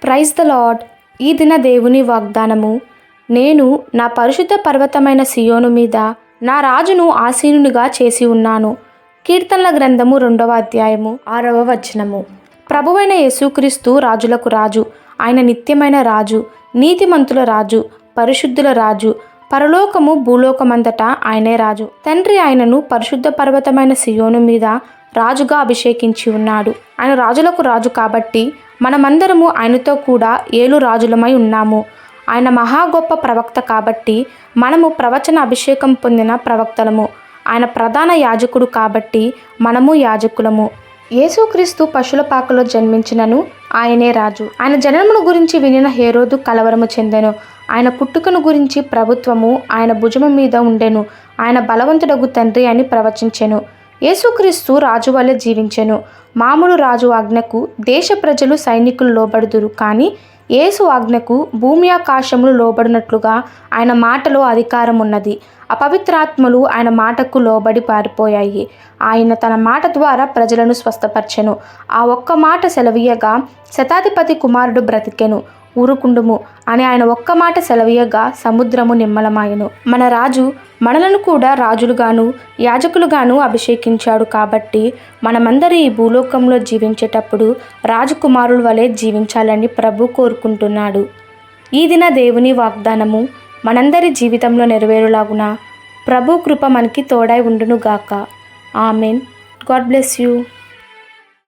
Praise the lord. ఈ దిన దేవుని వాగ్దానము. నేను నా పరిశుద్ధ పర్వతమైన సియోను మీద నా రాజును ఆసీనునిగా చేసి ఉన్నాను. కీర్తనల గ్రంథము 2వ అధ్యాయము 6వ వచనము. ప్రభువైన యేసుక్రీస్తు రాజులకు రాజు. ఆయన నిత్యమైన రాజు, నీతిమంతుల రాజు, పరిశుద్ధుల రాజు. పరలోకము భూలోకమంతటా ఆయనే రాజు. తండ్రి ఆయనను పరిశుద్ధ పర్వతమైన సియోను మీద రాజుగా అభిషేకించి ఉన్నాడు. ఆయన రాజులకు రాజు కాబట్టి మనమందరము ఆయనతో కూడా ఏలు రాజులమై ఉన్నాము. ఆయన మహా గొప్ప ప్రవక్త కాబట్టి మనము ప్రవచన అభిషేకం పొందిన ప్రవక్తలము. ఆయన ప్రధాన యాజకుడు కాబట్టి మనము యాజకులము. యేసుక్రీస్తు పశుల పాకలో జన్మించినను ఆయనే రాజు. ఆయన జననమును గురించి వినిన హేరోదు కలవరము చెందెను. ఆయన పుట్టుకను గురించి ప్రభుత్వము ఆయన భుజము మీద ఉండెను. ఆయన బలవంతుడగు తండ్రి అని ప్రవచించెను. యేసుక్రీస్తు రాజు వలె జీవించెను. మామూలు రాజు ఆజ్ఞకు దేశ ప్రజలు సైనికులు లోబడుదురు, కానీ యేసు ఆజ్ఞకు భూమి ఆకాశములు లోబడినట్లుగా ఆయన మాటలో అధికారం ఉన్నది. అపవిత్రాత్మలు ఆయన మాటకు లోబడి పారిపోయాయి. ఆయన తన మాట ద్వారా ప్రజలను స్వస్థపరచెను. ఆ ఒక్క మాట సెలవీయగా శతాధిపతి కుమారుడు బ్రతికెను. ఊరుకుండుము అని ఆయన ఒక్క మాట సెలవీయగా సముద్రము నిమ్మలమాయెను. మన రాజు మనలను కూడా రాజులుగాను యాజకులుగాను అభిషేకించాడు. కాబట్టి మనమందరి ఈ భూలోకంలో జీవించేటప్పుడు రాజకుమారుల వలె జీవించాలని ప్రభు కోరుకుంటున్నాడు. ఈ దిన దేవుని వాగ్దానము మనందరి జీవితంలో నెరవేరులాగున ప్రభు కృప మనకి తోడై ఉండునుగాక. ఆమెన్. God bless you.